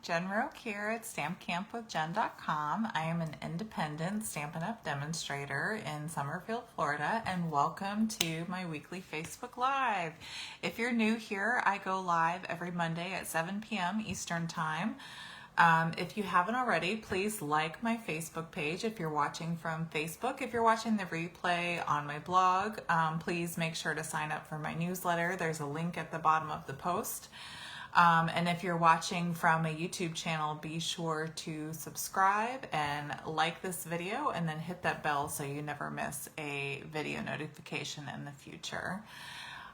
Jen Roque here at stampcampwithjen.com. I am an independent Stampin' Up! Demonstrator in Summerfield, Florida, and welcome to my weekly Facebook Live. If you're new here, I go live every Monday at 7 p.m. Eastern Time. If you haven't already, please like my Facebook page if you're watching from Facebook. If you're watching the replay on my blog, please make sure to sign up for my newsletter. There's a link at the bottom of the post. And if you're watching from a YouTube channel, be sure to subscribe and like this video and then hit that bell so you never miss a video notification in the future.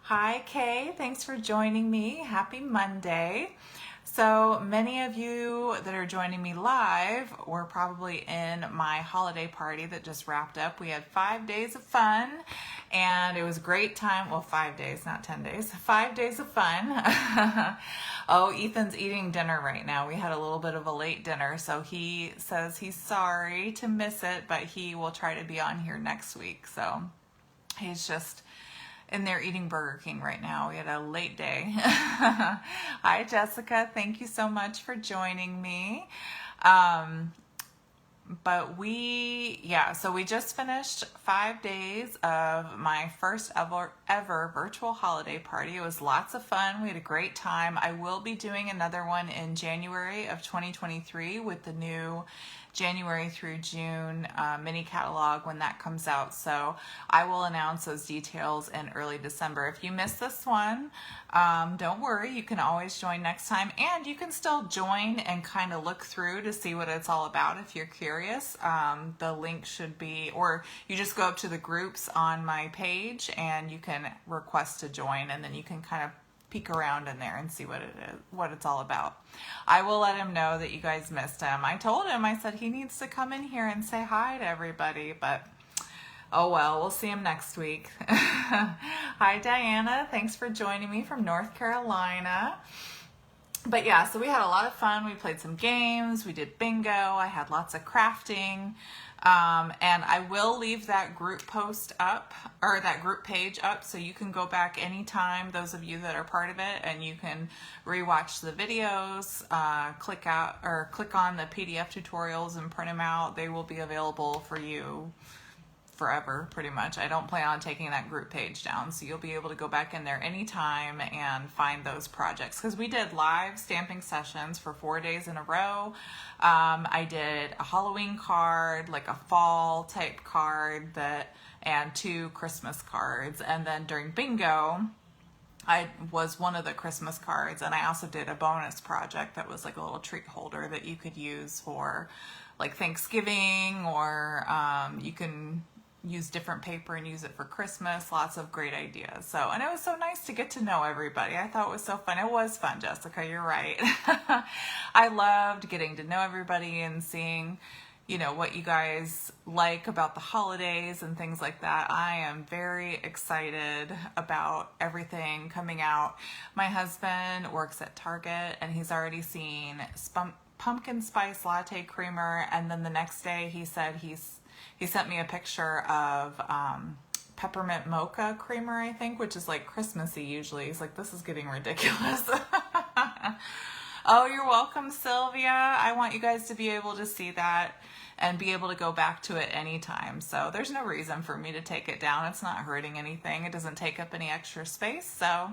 Hi Kay, thanks for joining me. Happy Monday. So many of you that are joining me live were probably in my holiday party that just wrapped up. We had 5 days of fun and it was a great time. Well, 5 days, not 10 days. 5 days of fun. Oh, Ethan's eating dinner right now. We had a little bit of a late dinner, so he says he's sorry to miss it, but he will try to be on here next week. So he's just in there eating Burger King right now. We had a late day. Hi, Jessica. Thank you so much for joining me. So we just finished 5 days of my first ever virtual holiday party. It was lots of fun. We had a great time. I will be doing another one in January of 2023 with the new January through June mini catalog when that comes out. So I will announce those details in early December. If you missed this one, don't worry, you can always join next time, and you can still join and kind of look through to see what it's all about if you're curious. The link should be, or you just go up to the groups on my page and you can request to join, and then you can kind of peek around in there and see what it is, what it's all about. I will let him know that you guys missed him. I told him, I said he needs to come in here and say hi to everybody, but oh well, we'll see him next week. Hi Diana, thanks for joining me from North Carolina. But yeah, so we had a lot of fun. We played some games, we did bingo, I had lots of crafting. And I will leave that group post up, or that group page up, so you can go back anytime, those of you that are part of it, and you can rewatch the videos, click on the PDF tutorials and print them out. They will be available for you forever, pretty much. I don't plan on taking that group page down, so you'll be able to go back in there anytime and find those projects, because we did live stamping sessions for 4 days in a row. I did a Halloween card, like a fall type card, and 2 Christmas cards, and then during bingo I was one of the Christmas cards, and I also did a bonus project that was like a little treat holder that you could use for like Thanksgiving, or you can use different paper and use it for Christmas. Lots of great ideas. So, and it was so nice to get to know everybody. I thought it was so fun. It was fun, Jessica, you're right. I loved getting to know everybody and seeing, you know, what you guys like about the holidays and things like that. I am very excited about everything coming out. My husband works at Target and he's already seen pumpkin spice latte creamer, and then the next day he said he sent me a picture of peppermint mocha creamer, I think, which is like Christmassy usually. He's like, this is getting ridiculous. Oh, you're welcome, Sylvia. I want you guys to be able to see that and be able to go back to it anytime. So there's no reason for me to take it down. It's not hurting anything. It doesn't take up any extra space. So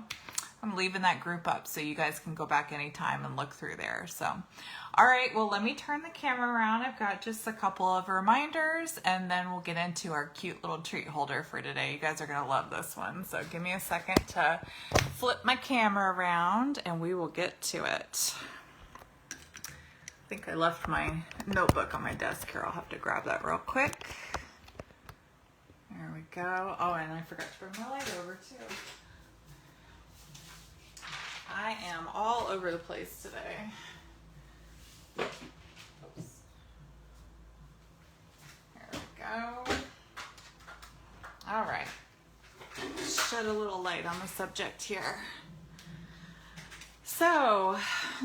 I'm leaving that group up so you guys can go back anytime and look through there. So, all right, well, let me turn the camera around. I've got just a couple of reminders, and then we'll get into our cute little treat holder for today. You guys are gonna love this one. So give me a second to flip my camera around and we will get to it. I think I left my notebook on my desk here. I'll have to grab that real quick. There we go. Oh, and I forgot to bring my light over too. I am all over the place today. Oops. There we go. All right. Shed a little light on the subject here. So,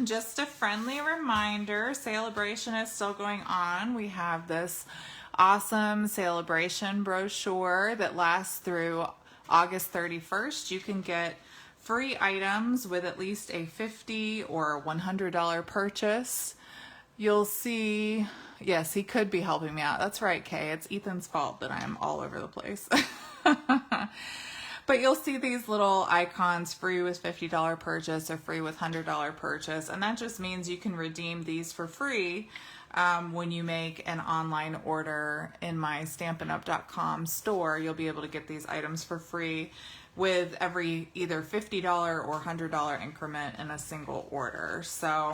just a friendly reminder, celebration is still going on. We have this awesome celebration brochure that lasts through August 31st. You can get free items with at least a $50 or $100 purchase. You'll see, yes, he could be helping me out. That's right, Kay. It's Ethan's fault that I am all over the place. But you'll see these little icons, free with $50 purchase or free with $100 purchase. And that just means you can redeem these for free when you make an online order in my StampinUp.com store. You'll be able to get these items for free with every either $50 or $100 increment in a single order. So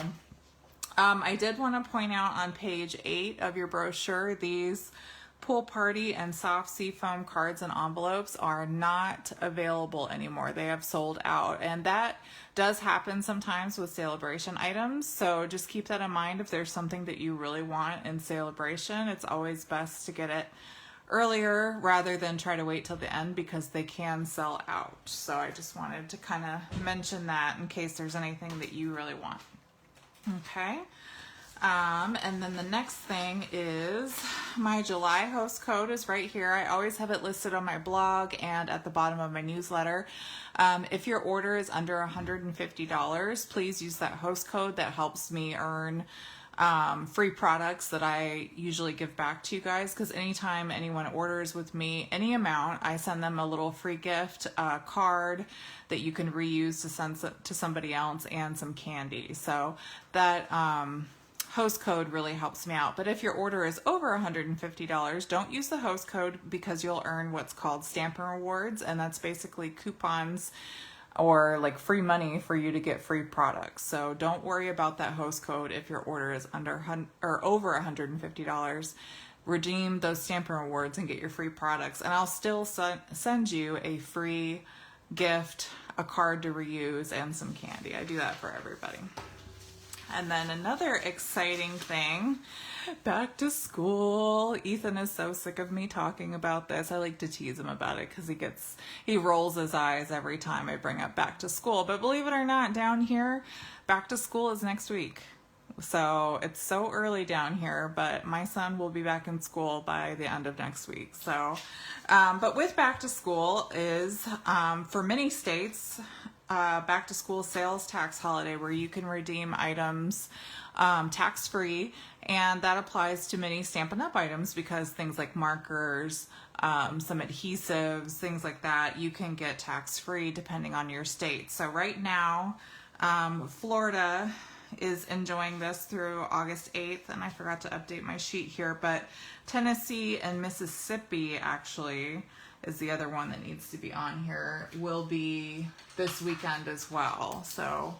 I did want to point out on page 8 of your brochure, these pool party and soft seafoam cards and envelopes are not available anymore. They have sold out, and that does happen sometimes with celebration items. So just keep that in mind. If there's something that you really want in celebration, it's always best to get it earlier rather than try to wait till the end, because they can sell out. So I just wanted to kind of mention that in case there's anything that you really want. Okay. And then the next thing is my July host code is right here. I always have it listed on my blog and at the bottom of my newsletter. If your order is under $150, please use that host code. That helps me earn free products that I usually give back to you guys, because anytime anyone orders with me any amount, I send them a little free gift card that you can reuse to send to somebody else, and some candy. So that host code really helps me out. But if your order is over $150, don't use the host code, because you'll earn what's called Stampin' Rewards, and that's basically coupons or like free money for you to get free products. So don't worry about that host code if your order is under or over $150. Redeem those Stampin' Rewards and get your free products, and I'll still send you a free gift, a card to reuse, and some candy. I do that for everybody. And then another exciting thing, back to school. Ethan is so sick of me talking about this. I like to tease him about it because he rolls his eyes every time I bring up back to school. But believe it or not, down here, back to school is next week. So it's so early down here, but my son will be back in school by the end of next week. So, but with back to school is, for many states, back to school sales tax holiday where you can redeem items tax-free, and that applies to many Stampin' Up! Items, because things like markers, some adhesives, things like that, you can get tax-free depending on your state. So right now, Florida is enjoying this through August 8th, and I forgot to update my sheet here, but Tennessee and Mississippi actually is the other one that needs to be on here, will be this weekend as well. So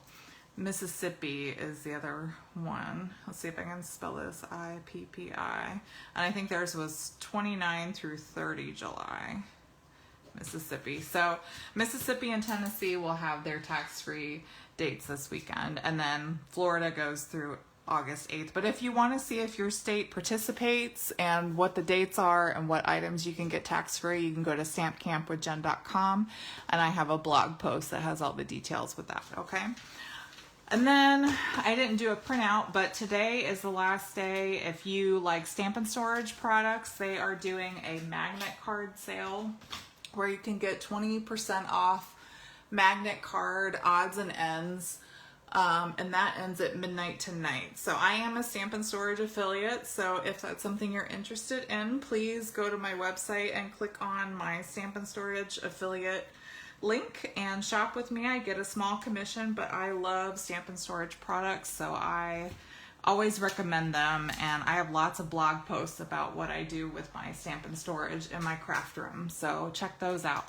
Mississippi is the other one. Let's see if I can spell this, IPPI. And I think theirs was 29 through 30 July, Mississippi. So Mississippi and Tennessee will have their tax-free dates this weekend, and then Florida goes through August 8th. But if you want to see if your state participates and what the dates are and what items you can get tax-free, you can go to stampcampwithjen.com, and I have a blog post that has all the details with that, okay? And then I didn't do a printout, but today is the last day. If you like Stampin' Storage products, they are doing a magnet card sale where you can get 20% off magnet card odds and ends, and that ends at midnight tonight. So I am a Stampin' Storage affiliate, so if that's something you're interested in, please go to my website and click on my Stampin' Storage affiliate link and shop with me. I get a small commission, but I love Stampin' Storage products, so I always recommend them, and I have lots of blog posts about what I do with my Stampin' Storage in my craft room, so check those out.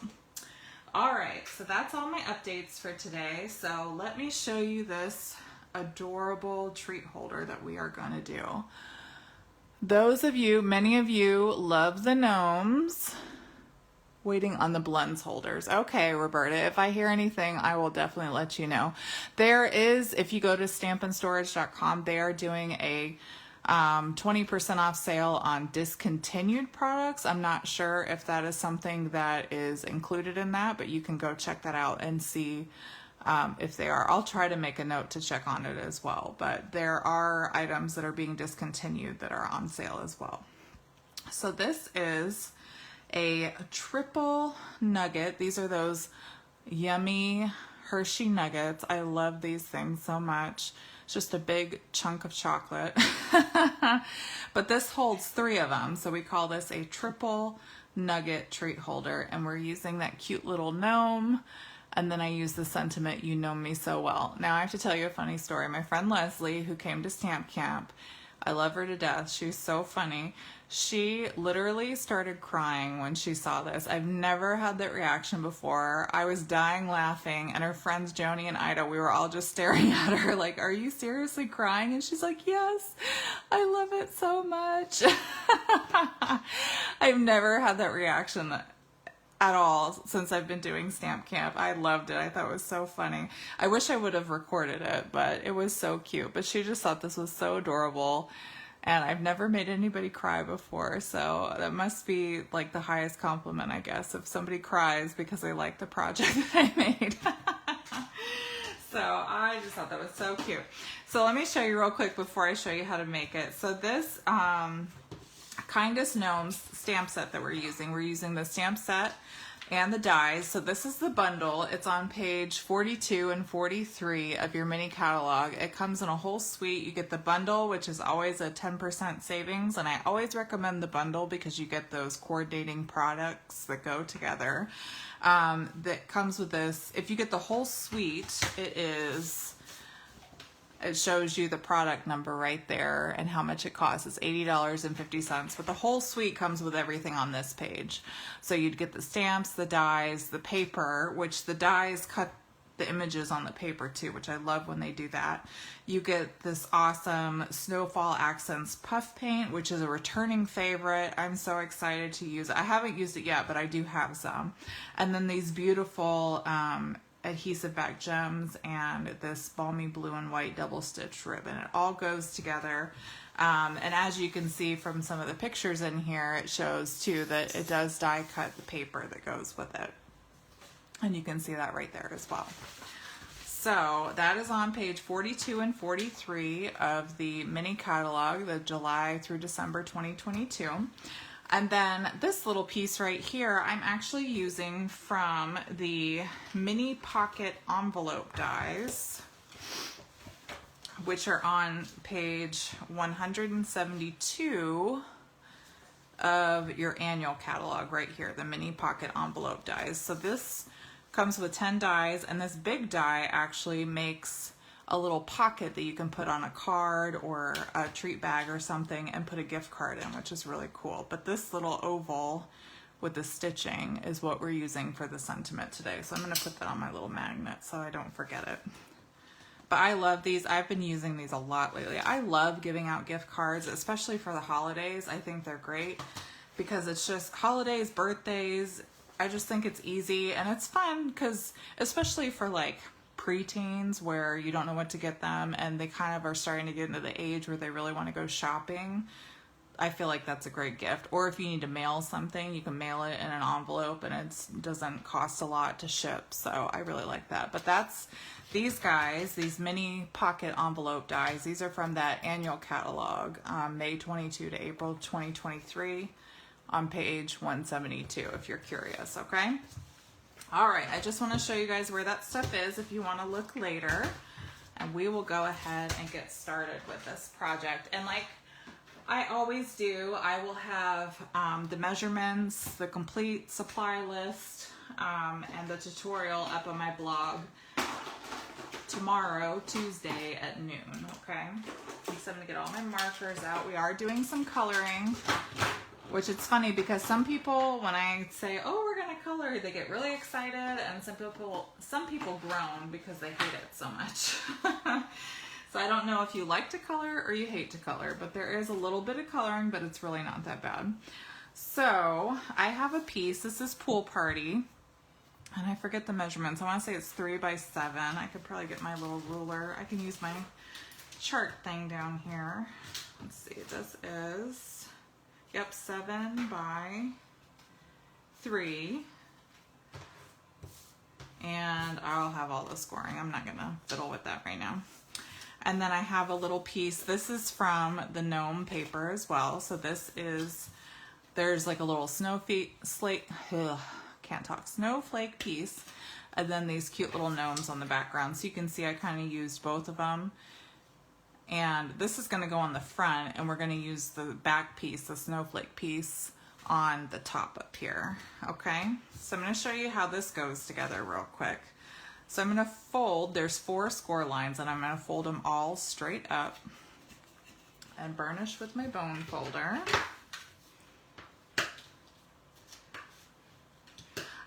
Alright, so that's all my updates for today. So let me show you this adorable treat holder that we are going to do. Many of you love the gnomes. Waiting on the blends holders. Okay, Roberta, if I hear anything, I will definitely let you know. There is, if you go to stampinstorage.com, they are doing a 20% off sale on discontinued products. I'm not sure if that is something that is included in that, but you can go check that out and see if they are. I'll try to make a note to check on it as well, but there are items that are being discontinued that are on sale as well. So this is a triple nugget. These are those yummy Hershey Nuggets. I love these things so much. It's just a big chunk of chocolate. But this holds 3 of them, so we call this a triple nugget treat holder, and we're using that cute little gnome. And then I use the sentiment, "You know me so well." Now I have to tell you a funny story. My friend Leslie, who came to Stamp Camp, I love her to death. She's so funny. She literally started crying when she saw this. I've never had that reaction before. I was dying laughing, and her friends Joni and Ida, we were all just staring at her like, "Are you seriously crying?" And she's like, "Yes, I love it so much." I've never had that reaction at all since I've been doing Stamp Camp. I loved it. I thought it was so funny. I wish I would have recorded it, but it was so cute. But she just thought this was so adorable, and I've never made anybody cry before, so that must be like the highest compliment, I guess, if somebody cries because they like the project that I made. So I just thought that was so cute. So let me show you real quick before I show you how to make it. So this Kindest Gnomes stamp set that we're using the stamp set and the dies. So this is the bundle. It's on page 42 and 43 of your mini catalog. It comes in a whole suite. You get the bundle, which is always a 10% savings, and I always recommend the bundle because you get those coordinating products that go together. That comes with this. If you get the whole suite, it shows you the product number right there and how much it costs. It's $80.50, but the whole suite comes with everything on this page. So you'd get the stamps, the dies, the paper, which the dies cut the images on the paper too, which I love when they do that. You get this awesome Snowfall Accents puff paint, which is a returning favorite. I'm so excited to use it. I haven't used it yet, but I do have some. And then these beautiful adhesive back gems and this balmy blue and white double stitch ribbon. It all goes together. And as you can see from some of the pictures in here, it shows too that it does die cut the paper that goes with it. And you can see that right there as well. So that is on page 42 and 43 of the mini catalog, the July through December 2022. And then this little piece right here, I'm actually using from the mini pocket envelope dies, which are on page 172 of your annual catalog right here, the mini pocket envelope dies. So this comes with 10 dies, and this big die actually makes a little pocket that you can put on a card or a treat bag or something and put a gift card in, which is really cool. But this little oval with the stitching is what we're using for the sentiment today. So I'm going to put that on my little magnet so I don't forget it. But I love these. I've been using these a lot lately. I love giving out gift cards, especially for the holidays. I think they're great because it's just holidays, birthdays. I just think it's easy and it's fun because especially for like preteens where you don't know what to get them and they kind of are starting to get into the age where they really want to go shopping, I feel like that's a great gift. Or if you need to mail something, you can mail it in an envelope and it doesn't cost a lot to ship. So I really like that. But that's these guys, these mini pocket envelope dies. These are from that annual catalog, May 22 to April 2023 on page 172 if you're curious, okay? All right, I just want to show you guys where that stuff is if you want to look later, and we will go ahead and get started with this project. And like I always do, I will have the measurements, the complete supply list, and the tutorial up on my blog tomorrow, Tuesday at noon, okay? So I'm going to get all my markers out. We are doing some coloring, which it's funny because some people, when I say, oh, we're going to color, they get really excited, and some people groan because they hate it so much. So I don't know if you like to color or you hate to color, but there is a little bit of coloring, but it's really not that bad. So I have a piece. This is Pool Party, and I forget the measurements. I want to say it's 3 by 7. I could probably get my little ruler. I can use my chart thing down here. Let's see, this is, yep, 7 by 3. And I'll have all the scoring. I'm not gonna fiddle with that right now. And then I have a little piece. This is from the gnome paper as well. So this is, there's like a little snowflake piece. and then these cute little gnomes on the background. So you can see I kind of used both of them. And this is going to go on the front, and we're going to use the back piece, the snowflake piece, on the top up here. Okay, so I'm going to show you how this goes together real quick. So I'm going to fold, there's 4 score lines, and I'm going to fold them all straight up and burnish with my bone folder.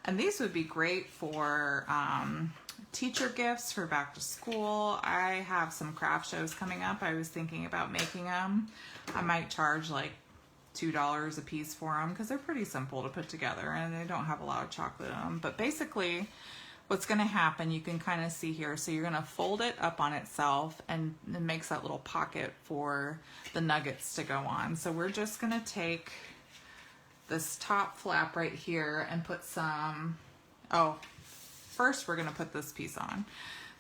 And these would be great for teacher gifts for back to school. I have some craft shows coming up. I was thinking about making them. I might charge like $2 a piece for them because they're pretty simple to put together and they don't have a lot of chocolate in them. But basically what's going to happen, you can kind of see here. So you're going to fold it up on itself, and it makes that little pocket for the nuggets to go on. So we're just going to take this top flap right here and put some, first we're going to put this piece on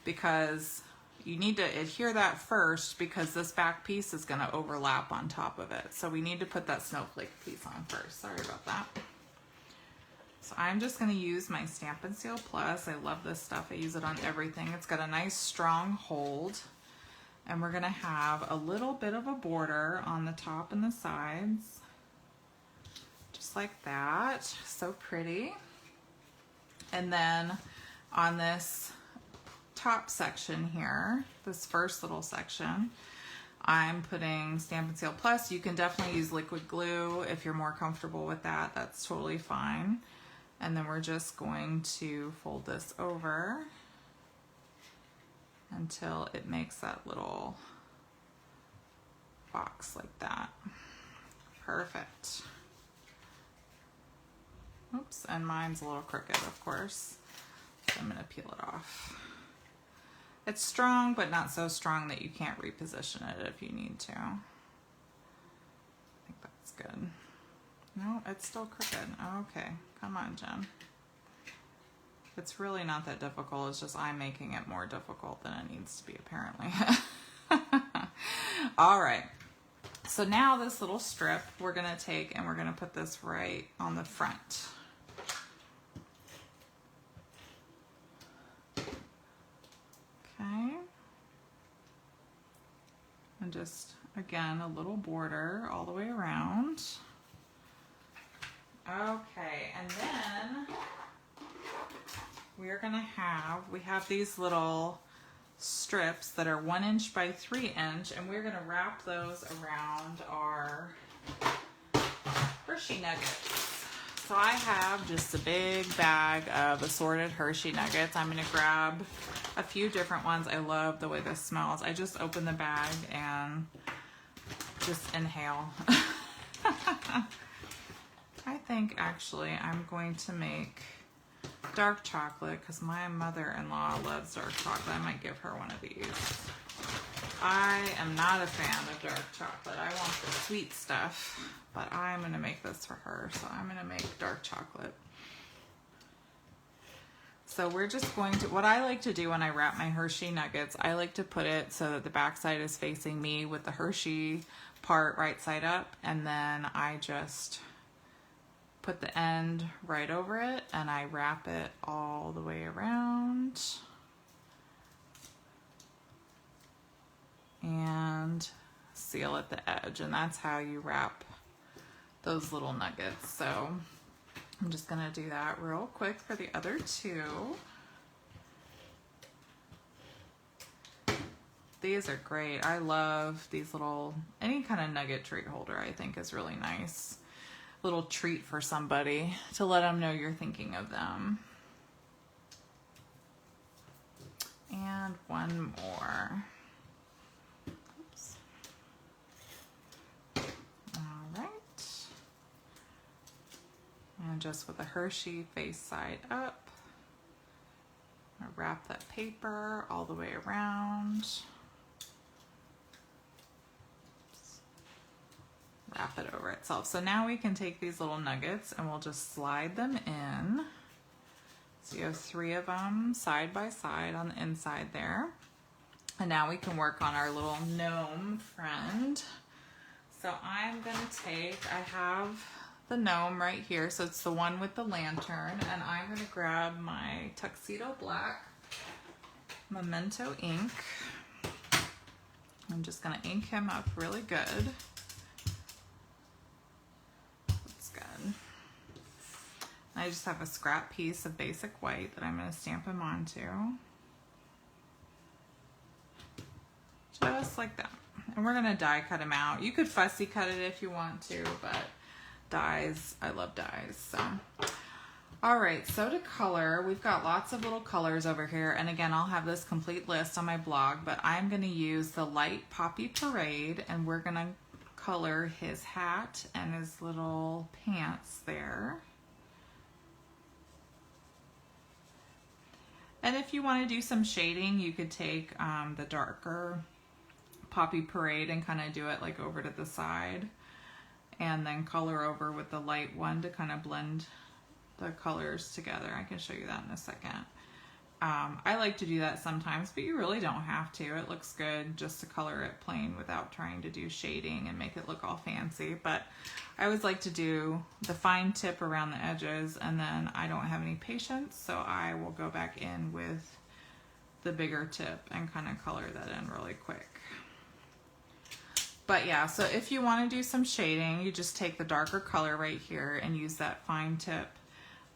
because you need to adhere that first because this back piece is going to overlap on top of it. So we need to put that snowflake piece on first. Sorry about that. So I'm just going to use my Stamp and Seal Plus. I love this stuff. I use it on everything. It's got a nice strong hold. And we're going to have a little bit of a border on the top and the sides. Just like that. So pretty. And then on this top section here, this first little section, I'm putting Stamp and Seal Plus. You can definitely use liquid glue if you're more comfortable with that. That's totally fine. And then we're just going to fold this over until it makes that little box like that. Perfect. Oops, and mine's a little crooked, of course. So I'm gonna peel it off. It's strong, but not so strong that you can't reposition it if you need to. I think that's good. No, it's still crooked. Okay, come on, Jen. It's really not that difficult. It's just I'm making it more difficult than it needs to be, apparently. All right. So now this little strip we're gonna take and we're gonna put this right on the front. Okay. And just, again, a little border all the way around. Okay, and then we're gonna we have these little strips that are 1 inch by 3 inch, and we're gonna wrap those around our Hershey nuggets. So I have just a big bag of assorted Hershey nuggets. I'm gonna grab a few different ones. I love the way this smells. I just open the bag and just inhale. I think actually I'm going to make dark chocolate because my mother-in-law loves dark chocolate. I might give her one of these. I am not a fan of dark chocolate. I want the sweet stuff, but I'm going to make this for her. So I'm going to make dark chocolate. So we're just going to, what I like to do when I wrap my Hershey nuggets, I like to put it so that the back side is facing me with the Hershey part right side up, and then I just put the end right over it and I wrap it all the way around and seal at the edge, and that's how you wrap those little nuggets. So I'm just gonna do that real quick for the other two. These are great. I love these little, any kind of nugget treat holder I think is really nice. Little treat for somebody to let them know you're thinking of them. And one more. Oops. All right. And just with a Hershey face side up, I'm gonna wrap that paper all the way around. Wrap it over itself. So now we can take these little nuggets and we'll just slide them in. So you have 3 of them side by side on the inside there. And now we can work on our little gnome friend. So I'm gonna take, I have the gnome right here. So it's the one with the lantern. And I'm going to grab my Tuxedo Black Memento ink. I'm just going to ink him up really good. That's good. I just have a scrap piece of basic white that I'm going to stamp him onto. Just like that. And we're going to die cut him out. You could fussy cut it if you want to, but dyes, I love dyes. So, all right, so to color, we've got lots of little colors over here. And again, I'll have this complete list on my blog, but I'm going to use the light Poppy Parade, and we're going to color his hat and his little pants there. And if you want to do some shading, you could take the darker Poppy Parade and kind of do it like over to the side, and then color over with the light one to kind of blend the colors together. I can show you that in a second. I like to do that sometimes, but you really don't have to. It looks good just to color it plain without trying to do shading and make it look all fancy. But I always like to do the fine tip around the edges, and then I don't have any patience, so I will go back in with the bigger tip and kind of color that in really quick. But yeah, so if you want to do some shading, you just take the darker color right here and use that fine tip.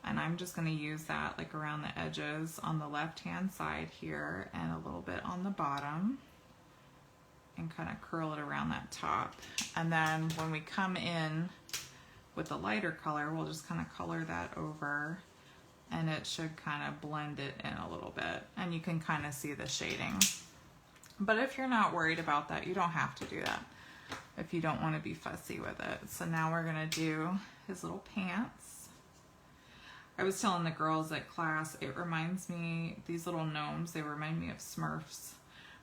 And I'm just going to use that like around the edges on the left hand side here and a little bit on the bottom, and kind of curl it around that top. And then when we come in with the lighter color, we'll just kind of color that over, and it should kind of blend it in a little bit, and you can kind of see the shading. But if you're not worried about that, you don't have to do that if you don't want to be fussy with it. So now we're going to do his little pants. I was telling the girls at class, it reminds me, these little gnomes, they remind me of Smurfs.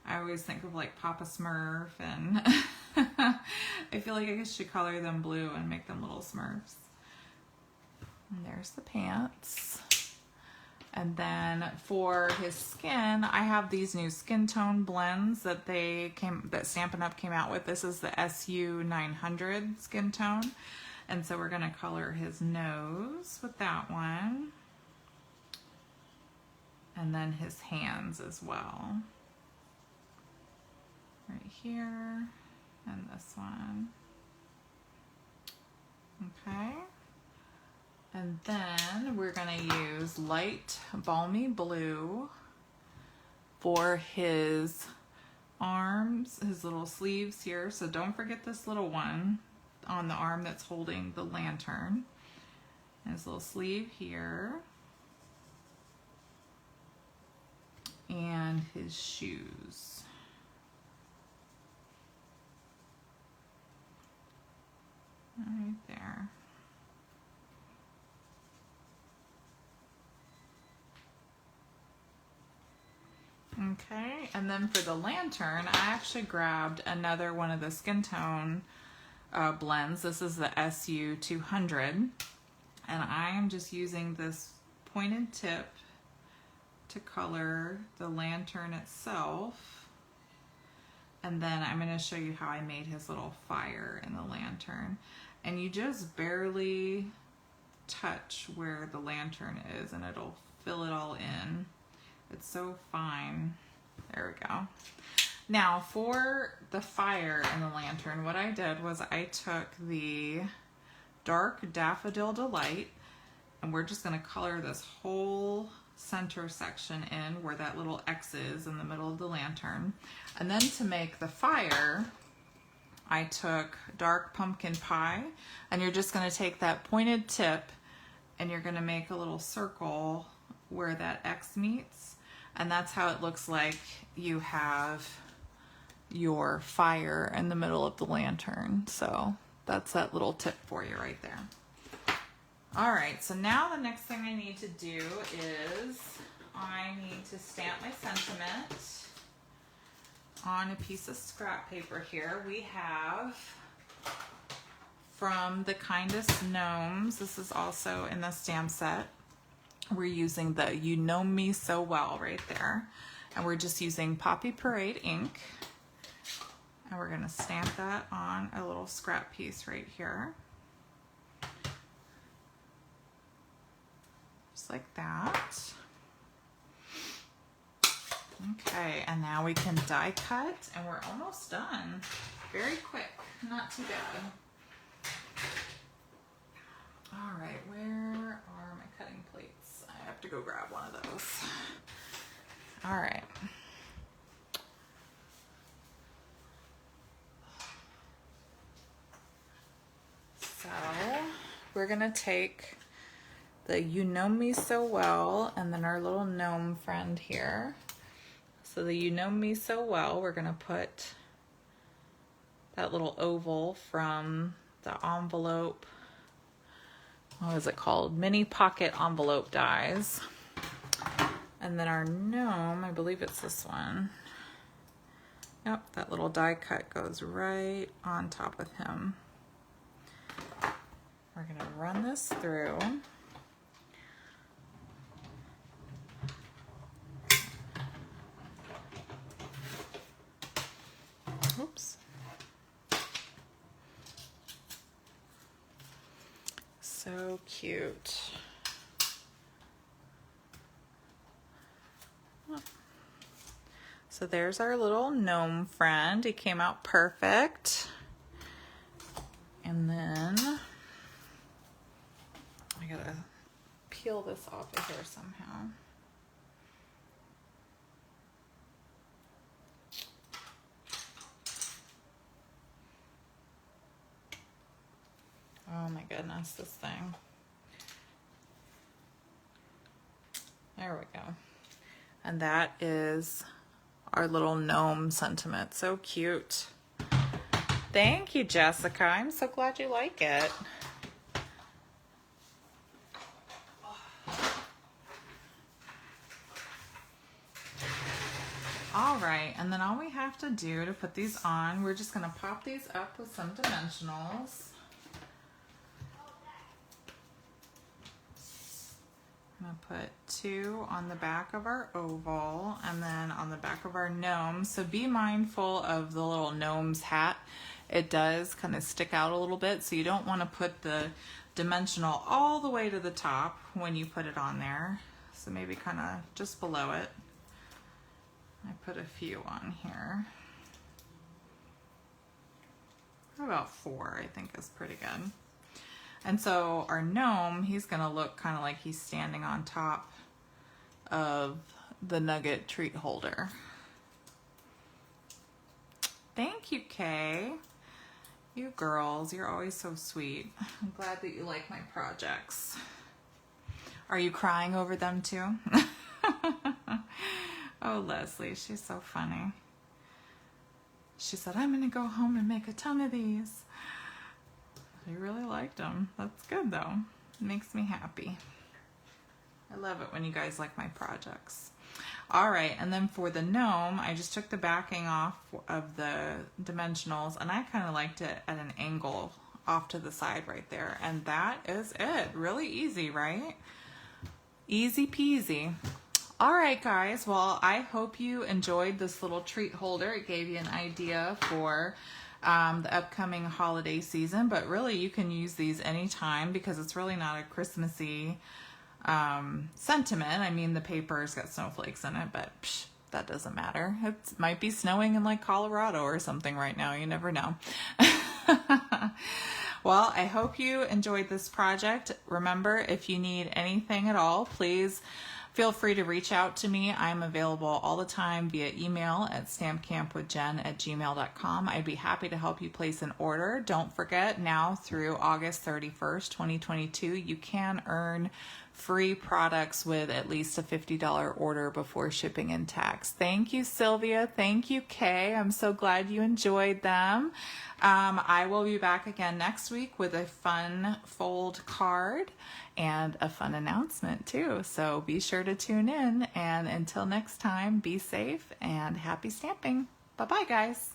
I always think of like Papa Smurf, and I feel like I should color them blue and make them little Smurfs. And there's the pants. And then for his skin, I have these new skin tone blends that Stampin' Up! Came out with. This is the SU 900 skin tone. And so we're going to color his nose with that one. And then his hands as well. Right here. And this one. Okay. And then we're going to use light balmy blue for his arms, his little sleeves here. So don't forget this little one on the arm that's holding the lantern. And his little sleeve here. And his shoes. Right there. Okay, and then for the lantern, I actually grabbed another one of the skin tone blends. This is the SU 200, and I am just using this pointed tip to color the lantern itself, and then I'm going to show you how I made his little fire in the lantern. And you just barely touch where the lantern is, and it'll fill it all in. It's so fine. There we go. Now for the fire in the lantern, what I did was I took the dark Daffodil Delight, and we're just going to color this whole center section in where that little X is in the middle of the lantern. And then to make the fire, I took dark Pumpkin Pie, and you're just going to take that pointed tip and you're going to make a little circle where that X meets. And that's how it looks like you have your fire in the middle of the lantern. So that's that little tip for you right there. All right, so now the next thing I need to do is I need to stamp my sentiment on a piece of scrap paper here. We have from the Kindest Gnomes. This is also in the stamp set. We're using the You Know Me So Well right there. And we're just using Poppy Parade ink. And we're going to stamp that on a little scrap piece right here. like that. Okay, and now we can die cut, and we're almost done. Very quick, not too bad. All right, where are my cutting plates? I have to go grab one of those. All right. So we're gonna take the You Know Me So Well and then our little gnome friend here. So the You Know Me So Well, we're gonna put that little oval from the envelope. What is it called? Mini pocket envelope dies. And then our gnome, I believe it's this one. Yep, that little die cut goes right on top of him. We're gonna run this through. Oops. So cute. So there's our little gnome friend. He came out perfect. And then I gotta peel this off of here somehow. Oh my goodness, this thing. There we go. And that is our little gnome sentiment. So cute. Thank you, Jessica. I'm so glad you like it. All right, and then all we have to do to put these on, we're just gonna pop these up with some dimensionals. I'm gonna put 2 on the back of our oval and then on the back of our gnome. So be mindful of the little gnome's hat. It does kind of stick out a little bit, so you don't want to put the dimensional all the way to the top when you put it on there. So maybe kind of just below it. I put a few on here. About 4, I think is pretty good. And so our gnome, he's gonna look kind of like he's standing on top of the Nugget treat holder. Thank you, Kay. You girls, you're always so sweet. I'm glad that you like my projects. Are you crying over them too? Oh, Leslie, she's so funny. She said, I'm gonna go home and make a ton of these. I really liked them. That's good though. It makes me happy. I love it when you guys like my projects. All right, and then for the gnome, I just took the backing off of the dimensionals and I kind of liked it at an angle off to the side right there. And that is it. Really easy, right? Easy peasy. All right, guys. Well, I hope you enjoyed this little treat holder. It gave you an idea for the upcoming holiday season, but really you can use these anytime because it's really not a Christmassy sentiment. I mean, the paper's got snowflakes in it, but psh, that doesn't matter. It might be snowing in like Colorado or something right now. You never know. Well, I hope you enjoyed this project. Remember, if you need anything at all, please feel free to reach out to me. I'm available all the time via email at stampcampwithjen@gmail.com. I'd be happy to help you place an order. Don't forget, now through August 31st, 2022, you can earn free products with at least a $50 order before shipping and tax. Thank you, Sylvia. Thank you, Kay. I'm so glad you enjoyed them. I will be back again next week with a fun fold card and a fun announcement too. So be sure to tune in. And until next time, be safe and happy stamping. Bye-bye, guys.